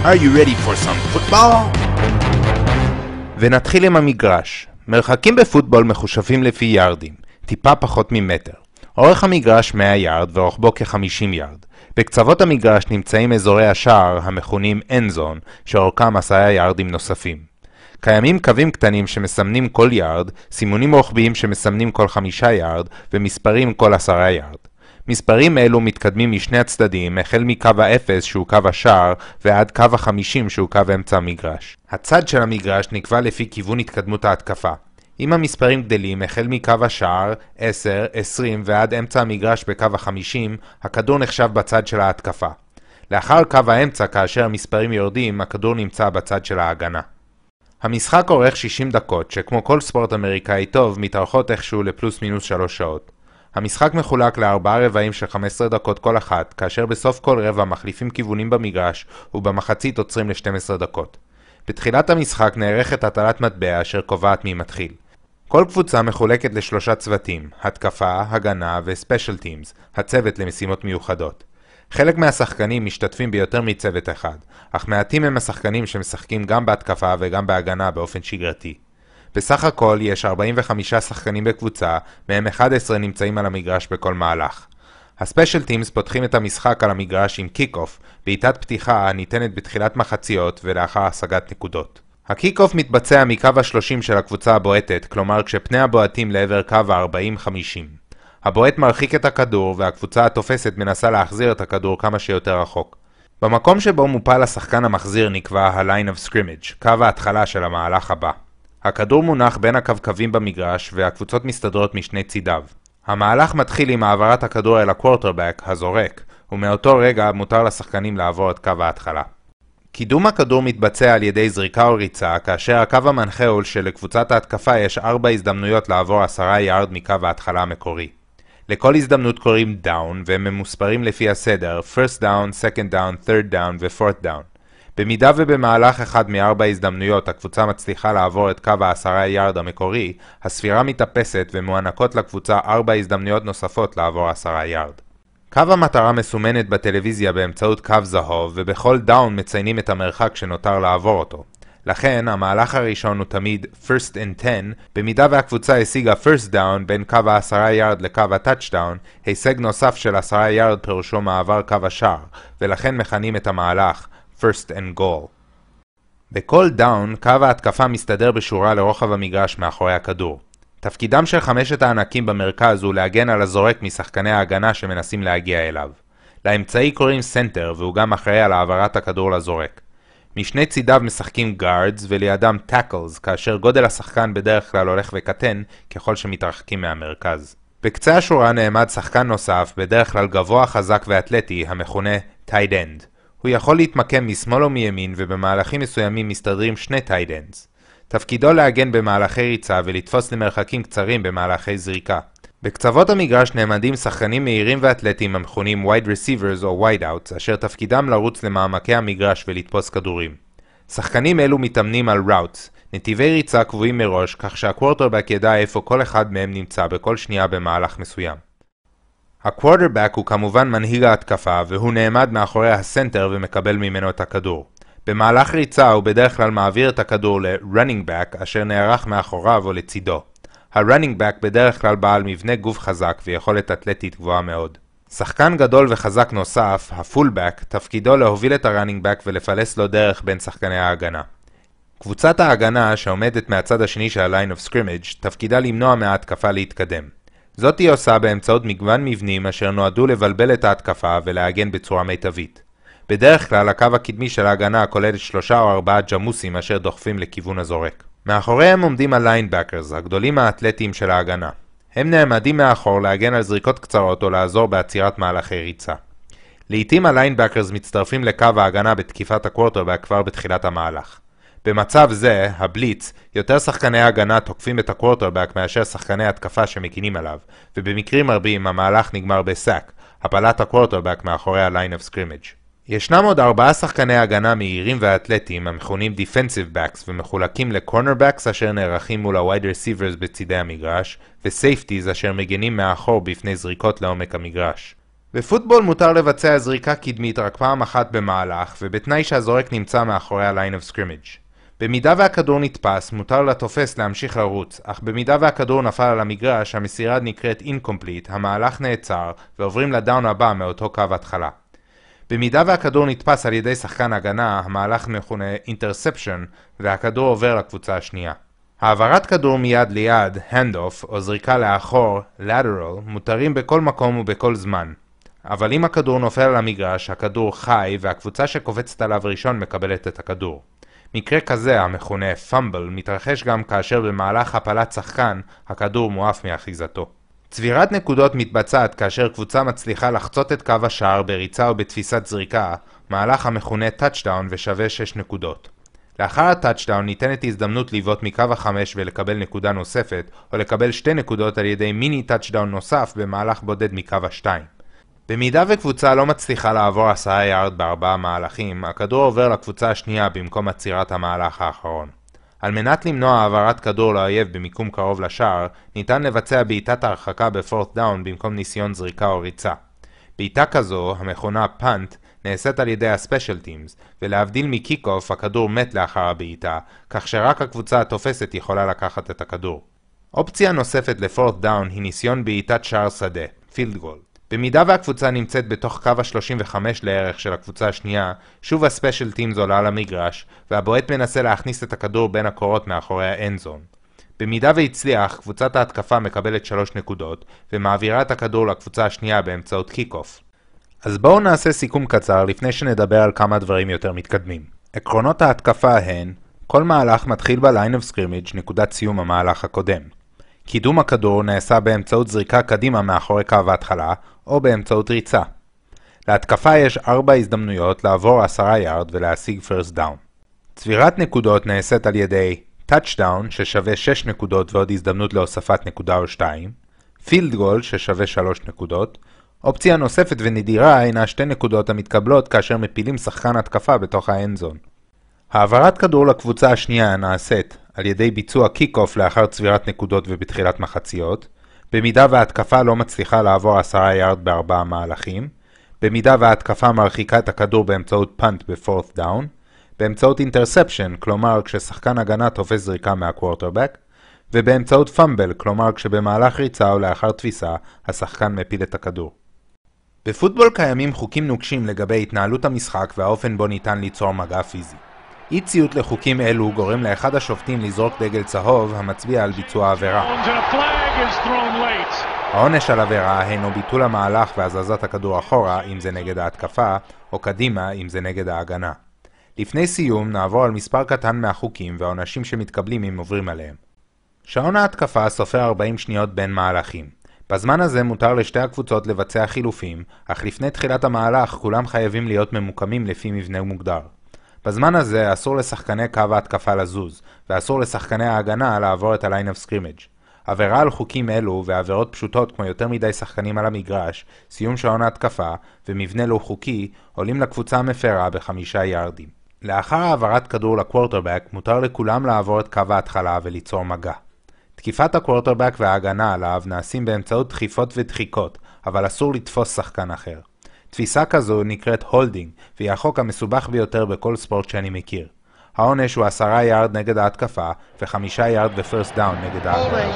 Are you ready for some football? ונתחיל עם המגרש. מרחקים בפוטבול מחושבים לפי יארדים, טיפה פחות ממטר. אורך המגרש 100 יארד ורוחבו כ-50 יארד. בקצוות המגרש נמצאים אזורי השער המכונים end zone, שאורכם 10 יארדים נוספים. קיימים קווים קטנים שמסמנים כל יארד, סימונים רוחביים שמסמנים כל 5 יארד, ומספרים כל 10 יארד. מספרים אלו מתקדמים משני הצדדים, החל מקו ה-0 שהוא קו השער, ועד קו ה-50 שהוא קו אמצע המגרש. הצד של המגרש נקבע לפי כיוון התקדמות ההתקפה. אם המספרים גדלים החל מקו השער, 10, 20 ועד אמצע המגרש בקו ה-50, הכדור נחשב בצד של ההתקפה. לאחר קו האמצע, כאשר המספרים יורדים, הכדור נמצא בצד של ההגנה. המשחק אורך 60 דקות, שכמו כל ספורט אמריקאי טוב, מתארכות איכשהו לפלוס מינוס 3 שעות. המשחק מחולק לארבעה רבעים של 15 דקות כל אחת, כאשר בסוף כל רבע מחליפים כיוונים במגרש, ובמחצית עוצרים ל-12 דקות. בתחילת המשחק נערכת הטלת מטבע אשר קובעת מי מתחיל. כל קבוצה מחולקת לשלושה צוותים, התקפה, הגנה ו-Special Teams, הצוות למשימות מיוחדות. חלק מהשחקנים משתתפים ביותר מצוות אחד, אך מעטים הם השחקנים שמשחקים גם בהתקפה וגם בהגנה באופן שגרתי. בסך הכל יש 45 שחקנים בקבוצה, מהם 11 נמצאים על המגרש בכל מהלך. הספיישל טימס פותחים את המשחק על המגרש עם קיק-אוף, בעיטת פתיחה הניתנת בתחילת מחציות ולאחר השגת נקודות. הקיק-אוף מתבצע מקו ה-30 של הקבוצה הבועטת, כלומר כשפני הבועטים לעבר קו ה-40-50. הבועט מרחיק את הכדור והקבוצה התופסת מנסה להחזיר את הכדור כמה שיותר רחוק. במקום שבו מופל השחקן המחזיר נקבע ה-line of scrimmage, קו ההתחלה של המהלך הבא. הכדור מונח בין הקווקווים במגרש והקבוצות מסתדרות משני צידיו. המהלך מתחיל עם העברת הכדור אל הקוורטרבק, הזורק, ומאותו רגע מותר לשחקנים לעבור את קו ההתחלה. קידום הכדור מתבצע על ידי זריקה או ריצה, כאשר הקו המנחה הוא שלקבוצת ההתקפה יש 4 הזדמנויות לעבור 10 יארד מקו ההתחלה המקורי. לכל הזדמנות קוראים דאון, והם ממוספרים לפי הסדר, first down, second down, third down ו-fourth down. במידה ובמהלך אחד מ4 הזדמנויות הקבוצה מצליחה לעבור את קו ה10 יארד המקורי, הספירה מתאפסת ומוענקות לקבוצה 4 הזדמנויות נוספות לעבור 10 יארד. קו המטרה מסומנת בטלוויזיה באמצעות קו זהוב, ובכל דאון מציינים את המרחק שנותר לעבור אותו. לכן, המהלך הראשון הוא תמיד first and 10, במידה והקבוצה השיגה first down בין קו ה10 יארד לקו הטאצ'דאון, הישג נוסף של 10 יארד פירושו מעבר קו השער, ולכן מכנים את המהלך first and goal. בכל דאון, קו ההתקפה מסתדר בשורה לרוחב המגרש מאחורי הכדור. תפקידם של 5 הענקים במרכז הוא להגן על הזורק משחקני ההגנה שמנסים להגיע אליו. לאמצעי קוראים סנטר והוא גם אחראי על העברת הכדור לזורק. משני צידיו משחקים guards ולידם tackles, כאשר גודל השחקן בדרך כלל הולך וקטן ככל שמתרחקים מהמרכז. בקצה השורה נעמד שחקן נוסף, בדרך כלל גבוה, חזק ואתלטי, המכונה tight end. הוא יכול להתמקם משמאל או מימין, ובמהלכים מסוימים מסתדרים 2 tight ends. תפקידו להגן במהלכי ריצה ולתפוס למרחקים קצרים במהלכי זריקה. בקצוות המגרש נעמדים שחקנים מהירים ואתלטים המכונים wide receivers או wide outs, אשר תפקידם לרוץ למעמקי המגרש ולתפוס כדורים. שחקנים אלו מתאמנים על routes, נתיבי ריצה קבועים מראש, כך שהקוורטרבק ידע איפה כל אחד מהם נמצא בכל שנייה במהלך מסוים. הקוורטרבק הוא כמובן מנהיג ההתקפה, והוא נעמד מאחורי הסנטר ומקבל ממנו את הכדור. במהלך ריצה הוא בדרך כלל מעביר את הכדור ל-running back, אשר נערך מאחוריו או לצידו. ה-running back בדרך כלל בעל מבנה גוף חזק ויכולת אתלטית גבוהה מאוד. שחקן גדול וחזק נוסף, ה-fullback, תפקידו להוביל את ה-running back ולפלס לו דרך בין שחקני ההגנה. קבוצת ההגנה, שעומדת מהצד השני של ה-line of scrimmage, תפקידה למנוע מההתקפה להתקדם. זאת היא עושה באמצעות מגוון מבנים אשר נועדו לבלבל את ההתקפה ולהגן בצורה מיטבית. בדרך כלל הקו הקדמי של ההגנה כולל 3 או 4 ג'מוסים אשר דוחפים לכיוון הזורק. מאחוריהם עומדים הליינבקרס, הגדולים האתלטיים של ההגנה. הם נעמדים מאחור להגן על זריקות קצרות או לעזור בעצירת מהלכי ריצה. לעתים הליינבקרס מצטרפים לקו ההגנה בתקיפת הקוורטרבק כבר בתחילת המהלך. במצב זה, הבליץ, יותר שחקני ההגנה תוקפים את הקוורטרבק מאשר שחקני התקפה שמקינים עליו, ובמקרים רבים המהלך נגמר בסאק, הפלת הקוורטרבק מאחורי ה-line of scrimmage. ישנם עוד 4 שחקני הגנה מהירים ואתלטיים המכונים defensive backs ומחולקים ל-cornerbacks אשר נערכים מול ה-wide receivers בצידי המגרש ו-safeties אשר מגנים מאחור בפני זריקות לעומק המגרש. בפוטבול מותר לבצע זריקה קדמית רק פעם אחת במהלך, ובתנאי שהזורק נמצא מאחורי ה-line of scrimmage. במידה והכדור נתפס, מותר לתופס להמשיך לרוץ, אך במידה והכדור נפל על המגרש, המסירה נקראת incomplete, המהלך נעצר, ועוברים לדאון הבא מאותו קו התחלה. במידה והכדור נתפס על ידי שחקן הגנה, המהלך מכונה interception, והכדור עובר לקבוצה השנייה. העברת כדור מיד ליד, handoff, או זריקה לאחור, lateral, מותרים בכל מקום ובכל זמן. אבל אם הכדור נופל על המגרש, הכדור חי, והקבוצה שקופצת עליו ראשון מקבלת את הכדור. מקרה כזה, המכונה פאמבל, מתרחש גם כאשר במהלך הפלת שחקן, הכדור מועף מאחיזתו. צבירת נקודות מתבצעת כאשר קבוצה מצליחה לחצות את קו השער בריצה או בתפיסת זריקה, מהלך המכונה טאצ'דאון ושווה 6 נקודות. לאחר הטאצ'דאון ניתנת הזדמנות לבעוט מקו ה-5 ולקבל נקודה נוספת, או לקבל 2 נקודות על ידי מיני טאצ'דאון נוסף במהלך בודד מקו ה-2. במידה וקבוצה לא מצליחה לעבור 10 יארד ב4 מהלכים, הכדור עובר לקבוצה השנייה במקום עצירת המהלך האחרון. על מנת למנוע העברת כדור לאויב במיקום קרוב לשער, ניתן לבצע בעיטת הרחקה בפורט דאון במקום ניסיון זריקה או ריצה. בעיטה כזו, המכונה פאנט, נעשית על ידי הספיישל טימס, ולהבדיל מקיק-אוף, הכדור מת לאחר הבעיטה, כך שרק הקבוצה התופסת יכולה לקחת את הכדור. אופציה נוספת לפורט דאון היא ניסיון בעיטת שער שדה, פילד גול. במידה והקבוצה נמצאת בתוך קו ה-35 לערך של הקבוצה השנייה, שוב הספיישל טימס עולה למגרש, והבועט מנסה להכניס את הכדור בין הקורות מאחורי האנד זון. במידה והצליח, קבוצת ההתקפה מקבלת 3 נקודות, ומעבירה את הכדור לקבוצה השנייה באמצעות קיק-אוף. אז בואו נעשה סיכום קצר לפני שנדבר על כמה דברים יותר מתקדמים. עקרונות ההתקפה הן, כל מהלך מתחיל ב-line of scrimmage, נקודת סיום המהלך הקודם. קידום הכדור נעשה באמצעות זריקה קדימה מאחורי קו ההתחלה, או באמצעות ריצה. להתקפה יש 4 הזדמנויות לעבור 10 יארד ולהשיג first down. צבירת נקודות נעשית על ידי touchdown ששווה 6 נקודות ועוד הזדמנות להוספת נקודה או 2, field goal ששווה 3 נקודות, אופציה נוספת ונדירה הינה 2 נקודות המתקבלות כאשר מפילים שחקן התקפה בתוך האנד זון. העברת כדור לקבוצה השנייה נעשית על ידי ביצוע קיק-אוף לאחר צבירת נקודות ובתחילת מחציות, במידה וההתקפה לא מצליחה לעבור 10 יארד ב4 מהלכים, במידה וההתקפה מרחיקה את הכדור באמצעות פאנט בפורט דאון, באמצעות אינטרספשן, כלומר כששחקן הגנה תופס זריקה מהקוורטרבק, ובאמצעות פאמבל, כלומר כשבמהלך ריצה או לאחר תפיסה, השחקן מפיל את הכדור. בפוטבול קיימים חוקים נוקשים לגבי התנהלות המשחק והאופן בו ניתן ליצור מגע פיזי. אי ציות לחוקים אלו גורם לאחד השופטים לזרוק דגל צהוב המצביע על ביצוע עבירה. העונש על עבירה הינו ביטול המהלך והזזת הכדור אחורה אם זה נגד ההתקפה, או קדימה אם זה נגד ההגנה. לפני סיום נעבור על מספר קטן מהחוקים והעונשים שמתקבלים אם עוברים עליהם. שעון ההתקפה סופר 40 שניות בין מהלכים. בזמן הזה מותר לשתי הקבוצות לבצע חילופים, אך לפני תחילת המהלך כולם חייבים להיות ממוקמים לפי מבנה מוגדר. בזמן הזה אסור לשחקני קו ההתקפה לזוז, ואסור לשחקני ההגנה לעבור את ה-line of scrimmage. עבירה על חוקים אלו ועבירות פשוטות כמו יותר מדי שחקנים על המגרש, סיום שעון ההתקפה ומבנה לא חוקי עולים לקבוצה המפרה ב5 יארדים. לאחר העברת כדור לקוורטרבק מותר לכולם לעבור את קו ההתחלה וליצור מגע. תקיפת הקוורטרבק וההגנה עליו נעשים באמצעות דחיפות ודחיקות, אבל אסור לתפוס שחקן אחר. תפיסה כזו נקראת הולדינג, והיא החוק המסובך ביותר בכל ספורט שאני מכיר. העונש הוא 10 יארד נגד ההתקפה, ו5 יארד ופרסט דאון נגד ההגנה.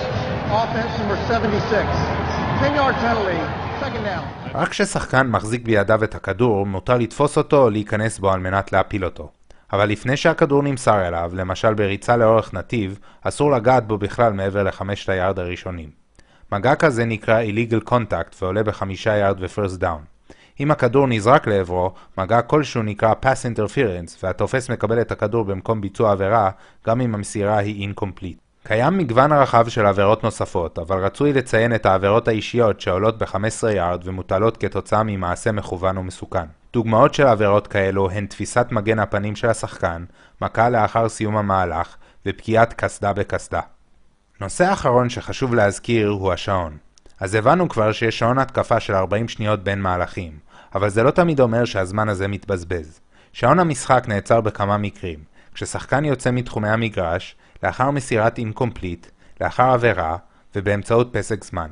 רק כששחקן מחזיק בידיו את הכדור, מותר לתפוס אותו או להיכנס בו על מנת להפיל אותו. אבל לפני שהכדור נמסר אליו, למשל בריצה לאורך נתיב, אסור לגעת בו בכלל מעבר ל5 היארד הראשונים. מגע כזה נקרא illegal contact ועולה ב5 יארד ופרסט דאון. אם הכדור נזרק לעברו, מגע כלשהו נקרא pass interference, והתופס מקבל את הכדור במקום ביצוע עבירה, גם אם המסירה היא incomplete. קיים מגוון רחב של עבירות נוספות, אבל רצוי לציין את העבירות האישיות שעולות ב15 יארד ומוטלות כתוצאה ממעשה מכוון ומסוכן. דוגמאות של עבירות כאלו הן תפיסת מגן הפנים של השחקן, מכה לאחר סיום המהלך, ופגיעת קסדה בקסדה. נושא אחרון שחשוב להזכיר הוא השעון. אז הבנו כבר שיש שעון התקפה של 40 שניות בין מהלכים, אבל זה לא תמיד אומר שהזמן הזה מתבזבז. שעון המשחק נעצר בכמה מקרים, כששחקן יוצא מתחומי המגרש, לאחר מסירת incomplete, לאחר עבירה ובאמצעות פסק זמן.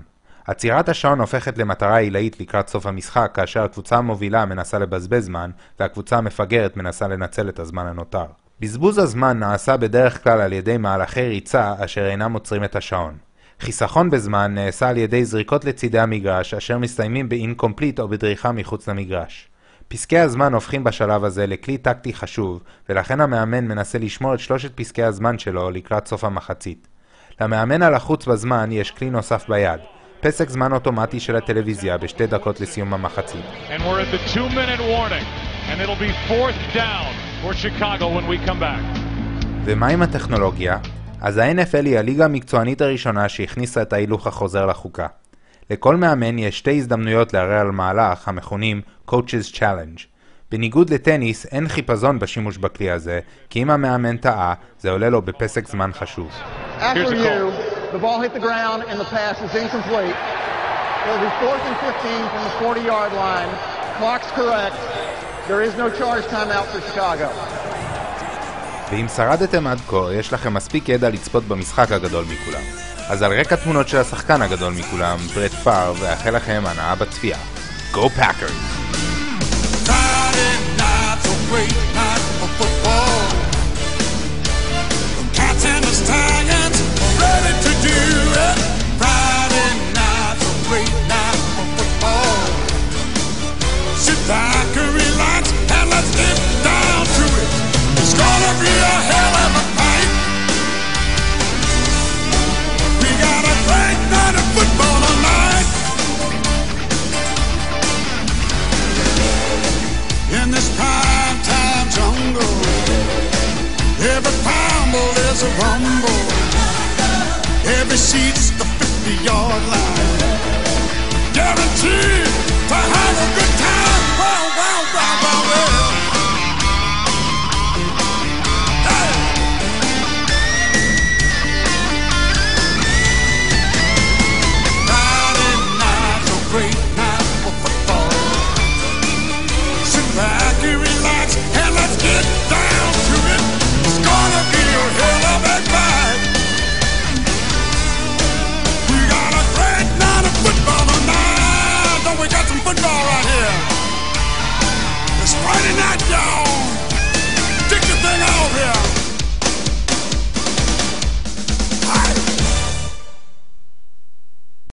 עצירת השעון הופכת למטרה עילאית לקראת סוף המשחק, כאשר הקבוצה המובילה מנסה לבזבז זמן, והקבוצה המפגרת מנסה לנצל את הזמן הנותר. בזבוז הזמן נעשה בדרך כלל על ידי מהלכי ריצה אשר אינם עוצרים את השעון. חיסכון בזמן נעשה על ידי זריקות לצידי המגרש, אשר מסתיימים באינקומפליט או בדריכה מחוץ למגרש. פסקי הזמן הופכים בשלב הזה לכלי טקטי חשוב, ולכן המאמן מנסה לשמור את שלושת פסקי הזמן שלו לקראת סוף המחצית. למאמן על החוץ בזמן יש כלי נוסף ביד, פסק זמן אוטומטי של הטלוויזיה ב2 דקות לסיום המחצית. And we're at the 2-minute warning, and it'll be 4th down for Chicago when we come back. ומה עם הטכנולוגיה? אז ה-NFL היא הליגה המקצוענית הראשונה שהכניסה את ההילוך החוזר לחוקה. לכל מאמן יש 2 הזדמנויות לערער על מהלך המכונים Coach's Challenge. בניגוד לטניס, אין חיפזון בשימוש בכלי הזה, כי אם המאמן טעה, זה עולה לו בפסק זמן חשוב. After you, the ball hit the ground and the pass is incomplete. It'll be 4th and 15 from the 40-yard line. Clock's correct. There is no charge timeout for Chicago. ואם שרדתם עד כה, יש לכם מספיק ידע לצפות במשחק הגדול מכולם. אז על רקע תמונות של השחקן הגדול מכולם, ברט פאר, ואאחל לכם הנאה בצפייה. Go Packers! Friday night's a great night for football. The Cats and the Stallions are ready to do it. Friday night's a great night for football. Sit back and relax and let's get down to it. It's gonna be a hell of a fight. We got a great night of football tonight. In this prime time jungle, every fumble is a rumble. Every seat's the 50-yard line. Guaranteed to have a good time. Well, well, well, well, well. Hey. Friday night's a great night for football. Sit back and relax and let's get down to it. It's gonna be a hell of a fight. We got a great night of football tonight. Don't we got some football right here? It's Friday night, y'all.